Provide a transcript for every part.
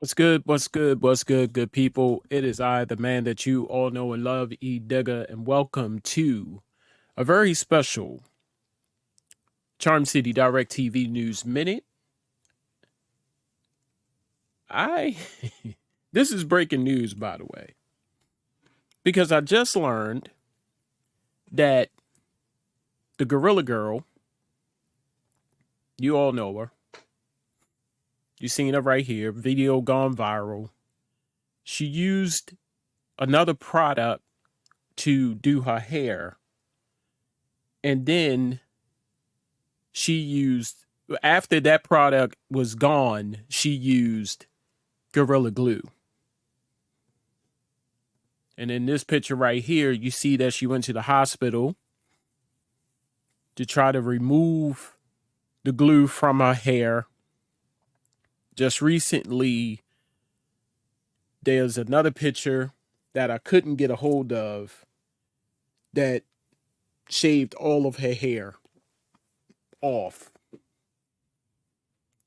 What's good? What's good? What's good, good people? It is I, the man that you all know and love, E. Digger, and welcome to a very special Charm City Direct TV News Minute. This is breaking news, by the way, because I just learned that the Gorilla Girl, you all know her, you seen her right here, video gone viral. She used another product to do her hair, and then she used, after that product was gone, she used Gorilla Glue. And in this picture right here, you see that she went to the hospital to try to remove the glue from her hair. Just recently, there's another picture that I couldn't get a hold of that shaved all of her hair off.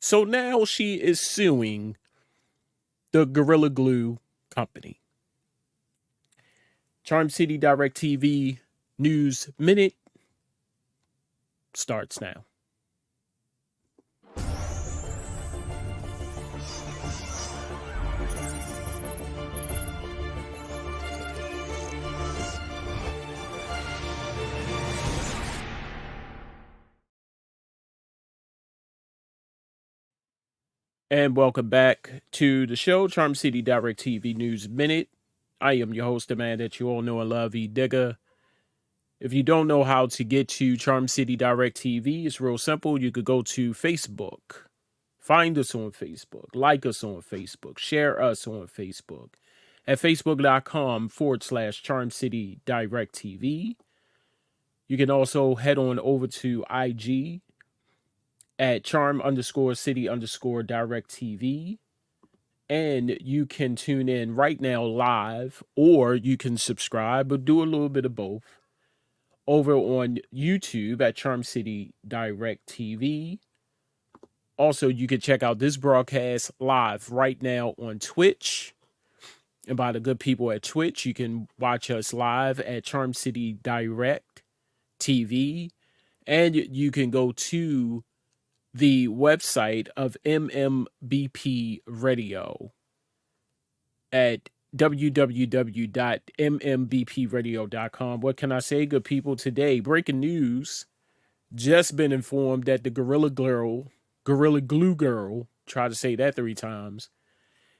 So now she is suing the Gorilla Glue company. Charm City Direct TV News Minute starts now. And welcome back to the show, Charm City Direct TV News Minute. I am your host, the man that you all know and love, E. Digger. If you don't know how to get to Charm City Direct TV, it's real simple. You could go to Facebook. Find us on Facebook. Like us on Facebook. Share us on Facebook at facebook.com/Charm City Direct TV. You can also head on over to IG at charm_city_direct TV. And you can tune in right now live, or you can subscribe, but do a little bit of both over on YouTube at Charm City Direct TV. Also, you can check out this broadcast live right now on Twitch. And by the good people at Twitch, you can watch us live at Charm City Direct TV. And you can go to the website of MMBP Radio at www.mmbpradio.com. What can I say, good people? Today, breaking news. Just been informed that the Gorilla Glue Girl, try to say that 3 times,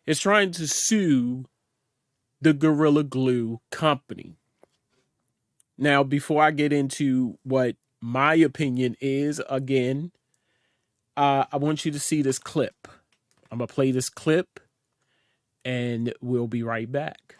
is trying to sue the Gorilla Glue company. Now, before I get into what my opinion is, again, I want you to see this clip. I'm going to play this clip, and we'll be right back.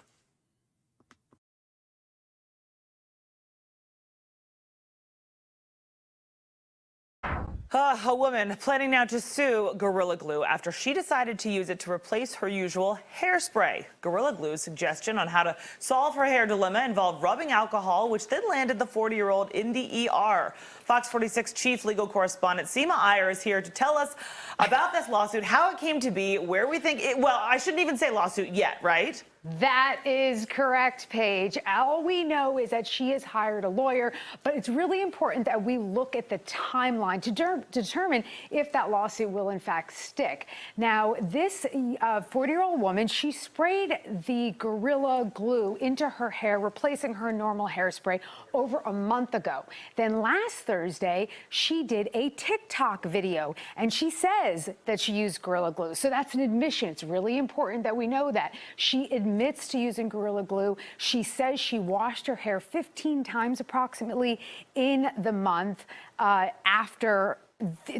A woman planning now to sue Gorilla Glue after she decided to use it to replace her usual hairspray. Gorilla Glue's suggestion on how to solve her hair dilemma involved rubbing alcohol, which then landed the 40-year-old in the ER. Fox 46 chief legal correspondent Seema Iyer is here to tell us about this lawsuit, how it came to be, where we think it, well, I shouldn't even say lawsuit yet, right? That is correct, Paige. All we know is that she has hired a lawyer, but it's really important that we look at the timeline to determine if that lawsuit will in fact stick. Now, this 40-year-old woman, she sprayed the Gorilla Glue into her hair, replacing her normal hairspray over a month ago. Then last Thursday, she did a TikTok video, and she says that she used Gorilla Glue. So that's an admission. It's really important that we know that. She admits to using Gorilla Glue. She says she washed her hair 15 times approximately in the month after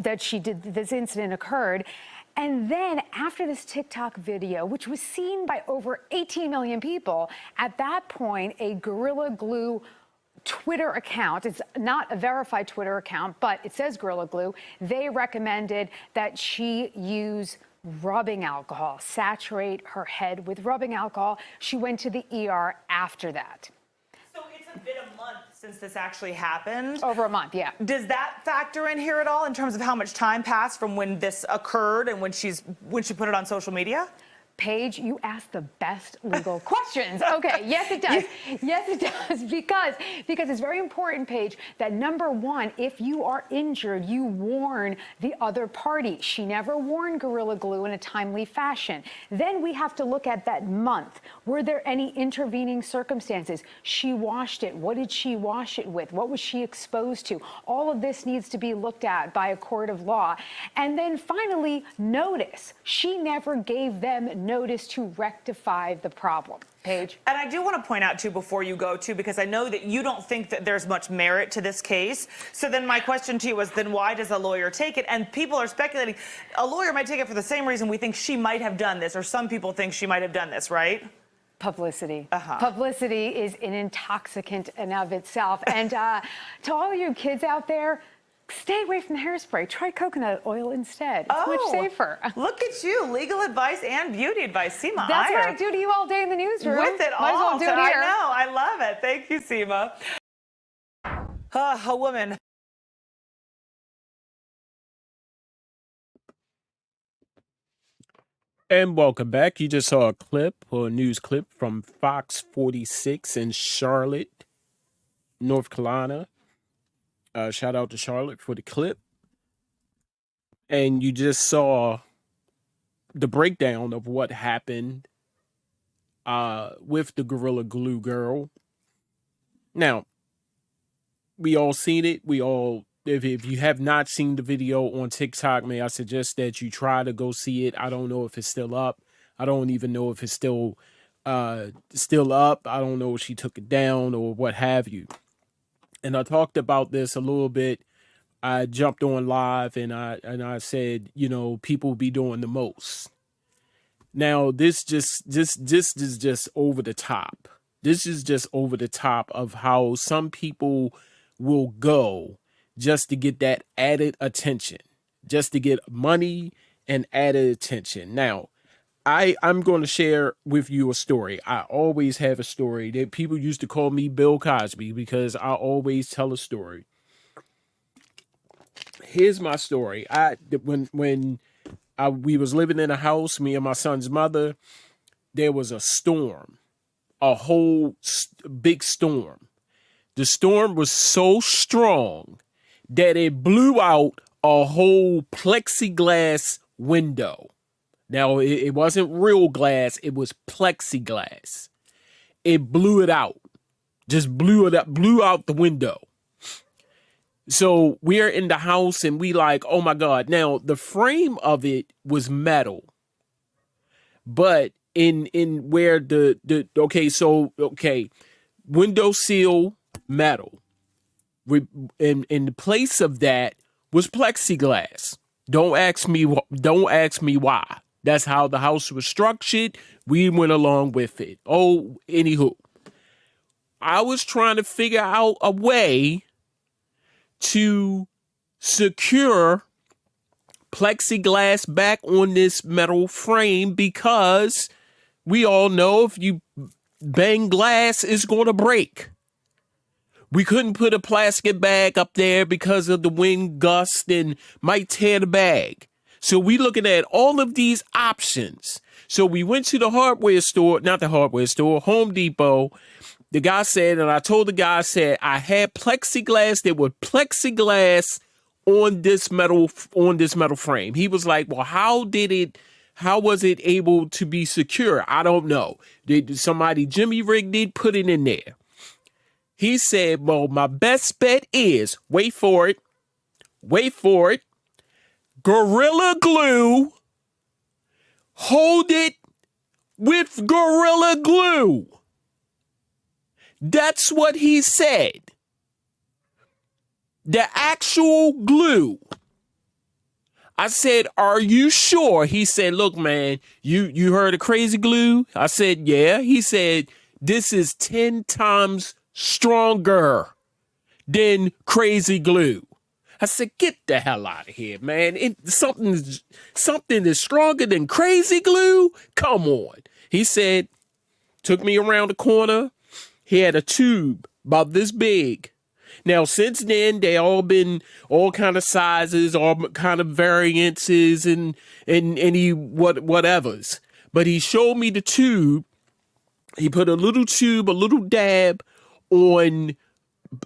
that this incident occurred. And then after this TikTok video, which was seen by over 18 million people, at that point, a Gorilla Glue Twitter account, it's not a verified Twitter account, but it says Gorilla Glue, they recommended that she use rubbing alcohol, saturate her head with rubbing alcohol. She went to the ER after that. So it's been a month since this actually happened. Over a month, yeah. Does that factor in here at all in terms of how much time passed from when this occurred and when she put it on social media? Paige, you ask the best legal questions. Okay, yes it does. Yes it does, because it's very important, Paige, that number one, if you are injured, you warn the other party. She never warned Gorilla Glue in a timely fashion. Then we have to look at that month. Were there any intervening circumstances? She washed it. What did she wash it with? What was she exposed to? All of this needs to be looked at by a court of law. And then finally, notice. She never gave them notice to rectify the problem. Paige? And I do want to point out, too, before you go, too, because I know that you don't think that there's much merit to this case. So then my question to you was, then why does a lawyer take it? And people are speculating. A lawyer might take it for the same reason we think she might have done this, or some people think she might have done this, right? Publicity. Publicity is an intoxicant in of itself. And to all you kids out there, stay away from the hairspray. Try coconut oil instead. It's much safer. Look at you. Legal advice and beauty advice. Seema That's Iyer. what I do to you all day in the newsroom. With it Might as all. well do it I here. know. I love it. Thank you, Seema. A woman. And welcome back. You just saw a clip, or a news clip from Fox 46 in Charlotte, North Carolina. Shout out to Charlotte for the clip. And you just saw the breakdown of what happened with the Gorilla Glue girl. Now, we all seen it. We all, if you have not seen the video on TikTok, may I suggest that you try to go see it. I don't know if it's still up. I don't even know if it's still up. I don't know if she took it down or what have you. And I talked about this a little bit. I jumped on live and I said, you know, people be doing the most. Now, this is just over the top. This is just over the top of how some people will go just to get that added attention, just to get money and added attention. Now, I'm going to share with you a story. I always have a story that people used to call me Bill Cosby because I always tell a story. Here's my story. When we was living in a house, me and my son's mother, there was a storm, a whole big storm. The storm was so strong that it blew out a whole plexiglass window. Now, it wasn't real glass. It was plexiglass. It blew it out. Just blew it up, blew out the window. So we're in the house and we like, oh my God. Now, the frame of it was metal. But in where window seal, metal. In the place of that was plexiglass. Don't ask me why. That's how the house was structured. We went along with it. Oh, anywho, I was trying to figure out a way to secure plexiglass back on this metal frame because we all know if you bang glass, it's going to break. We couldn't put a plastic bag up there because of the wind gust and might tear the bag. So we looking at all of these options. So we went to the hardware store, not the hardware store, Home Depot. The guy said, and I told the guy, I said, I had plexiglass. There was plexiglass on this metal frame. He was like, well, how was it able to be secure? I don't know. Did somebody Jimmy rigged it, put it in there? He said, well, my best bet is, wait for it, Gorilla Glue, hold it with Gorilla Glue. That's what he said. The actual glue. I said, are you sure? He said, look, man, you heard of crazy glue? I said, yeah. He said, this is 10 times stronger than crazy glue. I said, get the hell out of here, man. Something is stronger than crazy glue? Come on. He said, took me around the corner. He had a tube about this big. Now, since then, they all been all kind of sizes, all kind of variances and any whatevers. but he showed me the tube. He put a little tube, a little dab on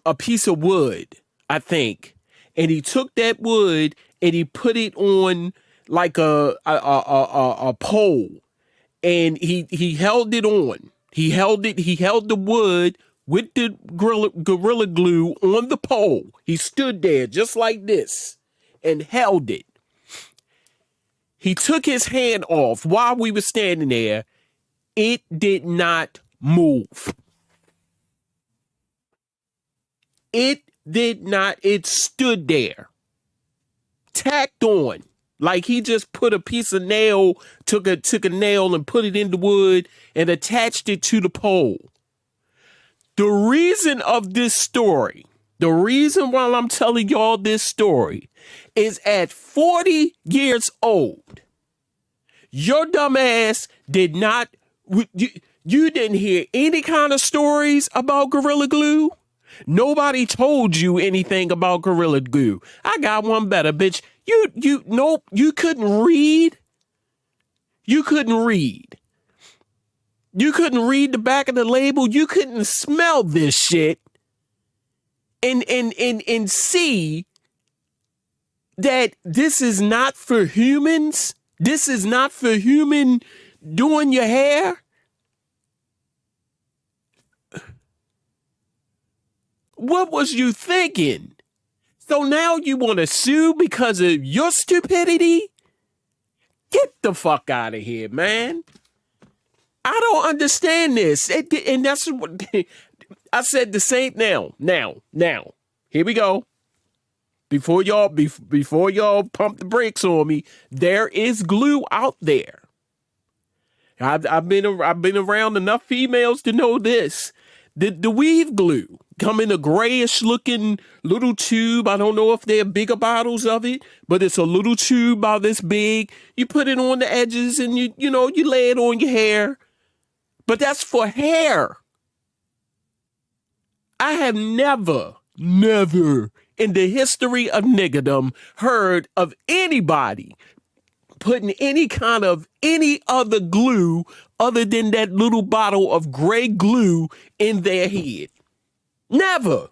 a piece of wood, I think. And he took that wood and he put it on like a pole, and he held it on. He held the wood with the gorilla glue on the pole. He stood there just like this and held it. He took his hand off while we were standing there. It did not move. It did not. It stood there, tacked on, like he just put a piece of nail, took a nail and put it in the wood and attached it to the pole. The reason of this story, the reason why I'm telling y'all this story, is at 40 years old, your dumb ass did not. You didn't hear any kind of stories about Gorilla Glue. Nobody told you anything about Gorilla Glue. I got one better, bitch. Nope, you couldn't read. You couldn't read. You couldn't read the back of the label. You couldn't smell this shit and see that this is not for humans. This is not for human doing your hair. What was you thinking? So now you want to sue because of your stupidity? Get the fuck out of here, man. I don't understand this. And that's what I said the same. Now. Here we go. Before y'all pump the brakes on me, there is glue out there. I've been around enough females to know this. The weave glue come in a grayish looking little tube. I don't know if they're bigger bottles of it, but it's a little tube about this big. You put it on the edges and you lay it on your hair. But that's for hair. I have never in the history of niggerdom heard of anybody putting any other glue other than that little bottle of gray glue in their head. Never.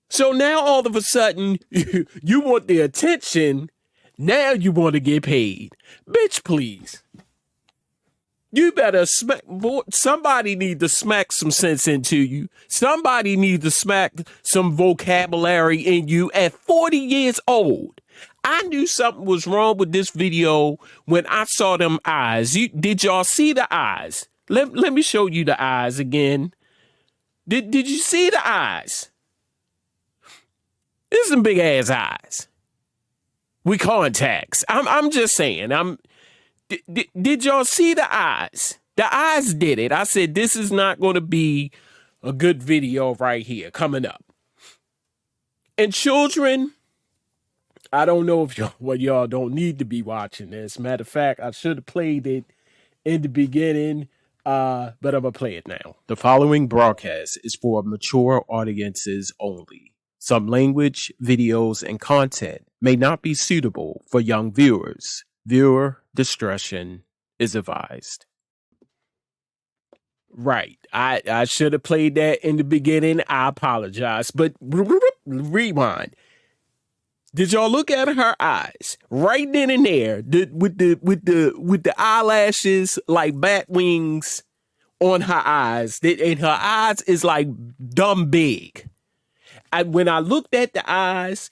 So now all of a sudden you want the attention. Now you want to get paid. Bitch, please. You better somebody need to smack some sense into you. Somebody need to smack some vocabulary in you at 40 years old. I knew something was wrong with this video when I saw them eyes. Did y'all see the eyes? Let me show you the eyes again. Did you see the eyes? There's some big ass eyes with contacts. I'm just saying. Did y'all see the eyes? The eyes did it. I said this is not going to be a good video right here coming up. And children, I don't know if y'all don't need to be watching this. Matter of fact, I should have played it in the beginning, but I'm gonna play it now. The following broadcast is for mature audiences only. Some language, videos, and content may not be suitable for young viewers. Viewer discretion is advised. Right. I should have played that in the beginning. I apologize. But rewind. Did y'all look at her eyes right then and there with the eyelashes like bat wings on her eyes? And her eyes is like dumb big. When I looked at the eyes,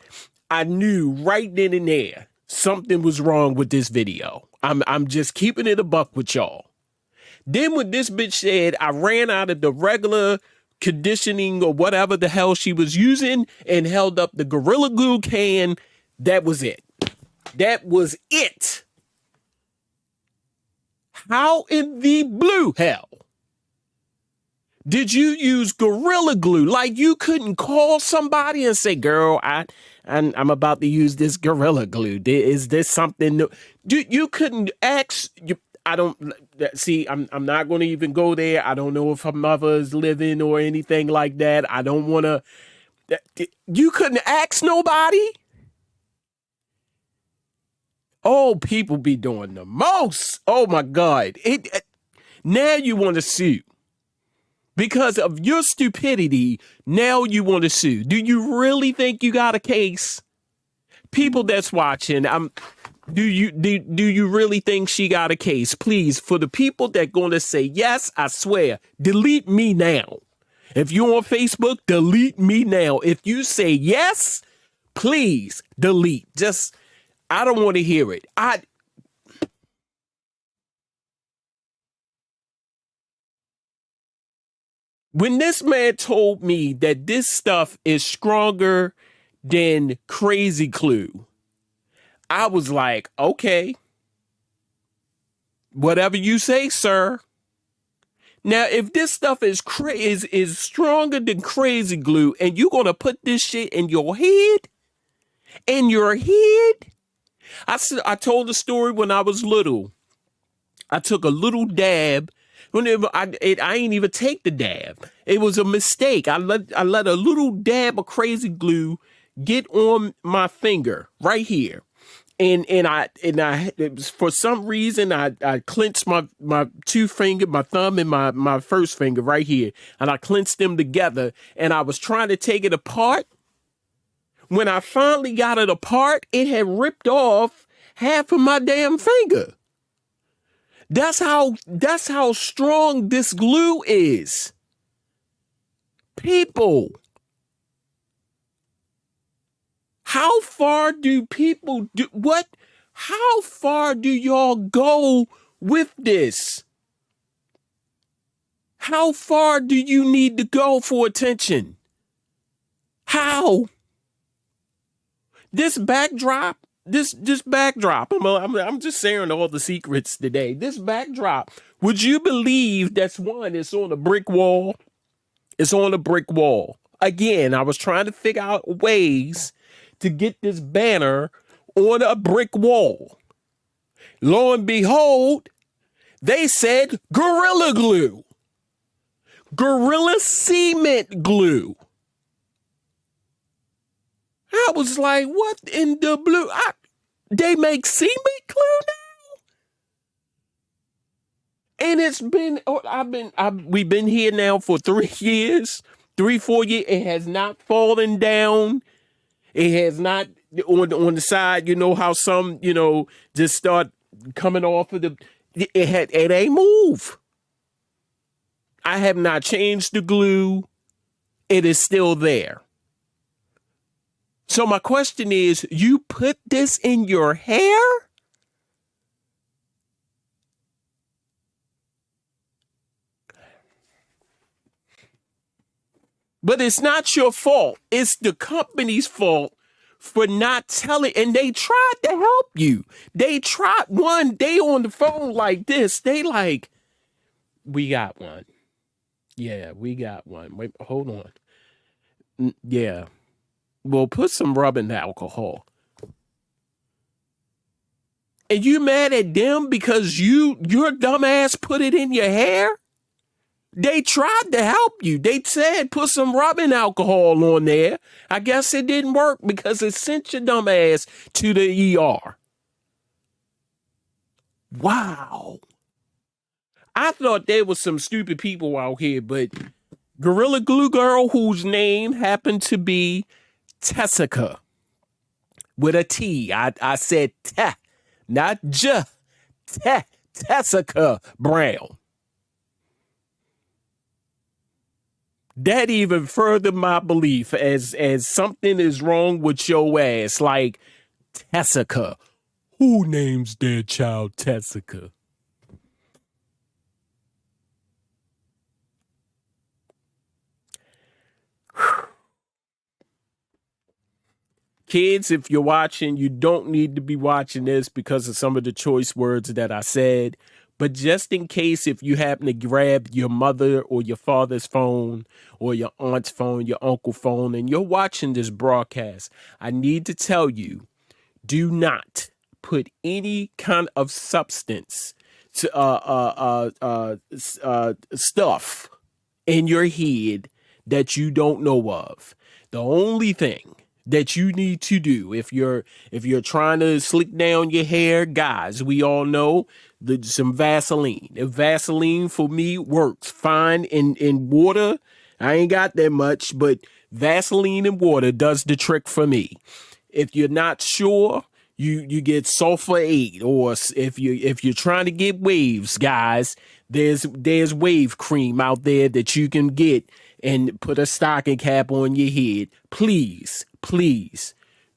I knew right then and there something was wrong with this video. I'm just keeping it a buck with y'all. Then when this bitch said I ran out of the regular conditioning or whatever the hell she was using and held up the Gorilla Glue can, that was it. That was it. How in the blue hell did you use Gorilla Glue? Like you couldn't call somebody and say, girl, I'm about to use this Gorilla Glue. Is this something new? You couldn't ask. I don't see. I'm not going to even go there. I don't know if her mother is living or anything like that. I don't want to. You couldn't ask nobody. Oh, people be doing the most. Oh my God. Now you want to sue. Because of your stupidity, now you want to sue. Do you really think you got a case? People that's watching, do you really think she got a case? Please, for the people that going to say yes, I swear, delete me now. If you're on Facebook, delete me now. If you say yes, please delete. Just, I don't want to hear it. When this man told me that this stuff is stronger than Crazy Clue, I was like, okay, whatever you say, sir. Now, if this stuff is stronger than Crazy Glue, and you're gonna put this shit in your head, I told the story when I was little. I took a little dab. Whenever I ain't even take the dab. It was a mistake. I let a little dab of Crazy Glue get on my finger right here. And I for some reason I clenched my two finger, my thumb and my first finger right here, and I clenched them together, and I was trying to take it apart. When I finally got it apart, it had ripped off half of my damn finger. That's how strong this glue is. People, how far do people do what? How far do y'all go with this? How far do you need to go for attention? How? This backdrop, this backdrop, I'm just sharing all the secrets today. This backdrop, would you believe that's one? It's on a brick wall. It's on a brick wall. Again, I was trying to figure out ways to get this banner on a brick wall. Lo and behold, they said Gorilla Glue. Gorilla Cement Glue. I was like, what in the blue? They make cement glue now? And it's been, we've been here now for 3 years, 4 years. It has not fallen down. It has not on the side, you know how some, just start coming off of it ain't move. I have not changed the glue. It is still there. So my question is, you put this in your hair? But it's not your fault. It's the company's fault for not telling. And they tried to help you. They tried one day on the phone like this. They like, we got one. Yeah, we got one. Wait, hold on. Yeah. Well, put some rubbing alcohol. And you mad at them because your dumbass put it in your hair? They tried to help you. They said put some rubbing alcohol on there. I guess it didn't work because it sent your dumbass to the ER. Wow. I thought there was some stupid people out here, but Gorilla Glue Girl, whose name happened to be Tessica with a T. I said te, not j. Tessica Brown. That even furthered my belief as something is wrong with your ass. Like Tessica. Who names their child Tessica? Kids, if you're watching, you don't need to be watching this because of some of the choice words that I said. But just in case, if you happen to grab your mother or your father's phone or your aunt's phone, your uncle's phone, and you're watching this broadcast, I need to tell you, do not put any kind of substance to stuff in your head that you don't know of. The only thing that you need to do if you're trying to slick down your hair. Guys, we all know some Vaseline. If Vaseline for me works fine in water, I ain't got that much, but Vaseline and water does the trick for me. If you're not sure, you get sulfur 8, or if you're trying to get waves, guys, there's wave cream out there that you can get and put a stocking cap on your head. Please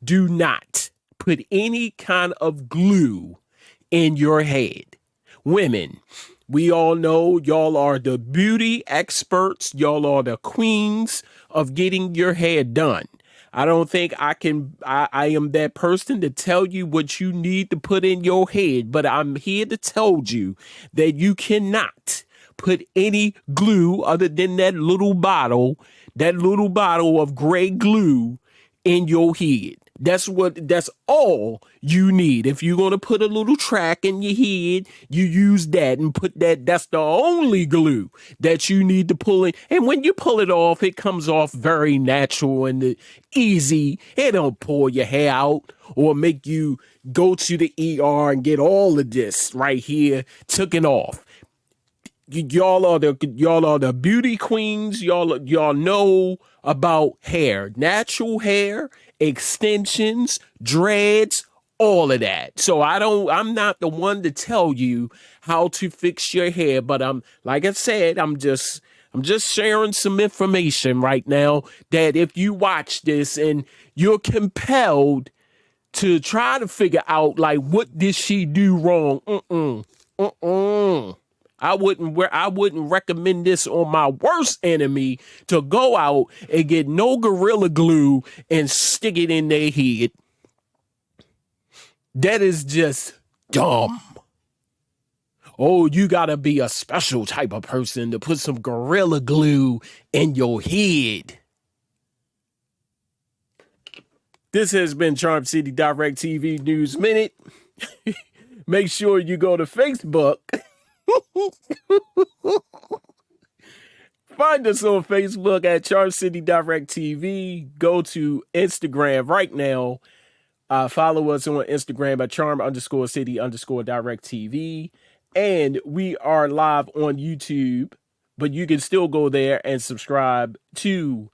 do not put any kind of glue in your head. Women, we all know y'all are the beauty experts. Y'all are the queens of getting your hair done. I don't think I am that person to tell you what you need to put in your head, but I'm here to tell you that you cannot put any glue other than that little bottle of gray glue in your head. That's all you need. If you're going to put a little track in your head, you use that and put that. That's the only glue that you need to pull in. And when you pull it off, it comes off very natural and easy. It don't pull your hair out or make you go to the ER and get all of this right here taken off. Y'all are the beauty queens. Y'all know about hair, natural hair, extensions, dreads, all of that. So I'm not the one to tell you how to fix your hair, but like I said, I'm just sharing some information right now that if you watch this and you're compelled to try to figure out, like, what did she do wrong? I wouldn't recommend this on my worst enemy to go out and get no Gorilla Glue and stick it in their head. That is just dumb. Oh, you gotta be a special type of person to put some Gorilla Glue in your head. This has been Charm City Direct TV News Minute. Make sure you go to Facebook. Find us on Facebook at Charm City Direct TV. Go to Instagram right now. Follow us on Instagram at charm_city_direct TV. And we are live on YouTube, but you can still go there and subscribe to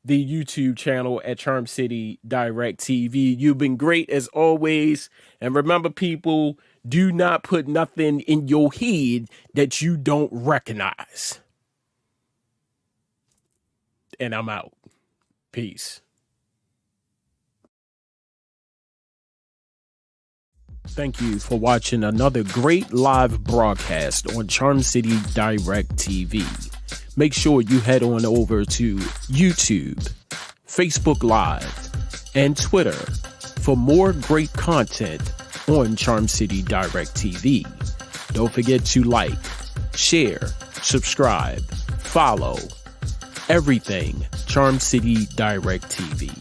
the YouTube channel at Charm City Direct TV. You've been great as always. And remember, people, do not put nothing in your head that you don't recognize. And I'm out. Peace. Thank you for watching another great live broadcast on Charm City Direct TV. Make sure you head on over to YouTube, Facebook Live, and Twitter for more great content on Charm City Direct TV. Don't forget to like, share, subscribe, follow, everything Charm City Direct TV.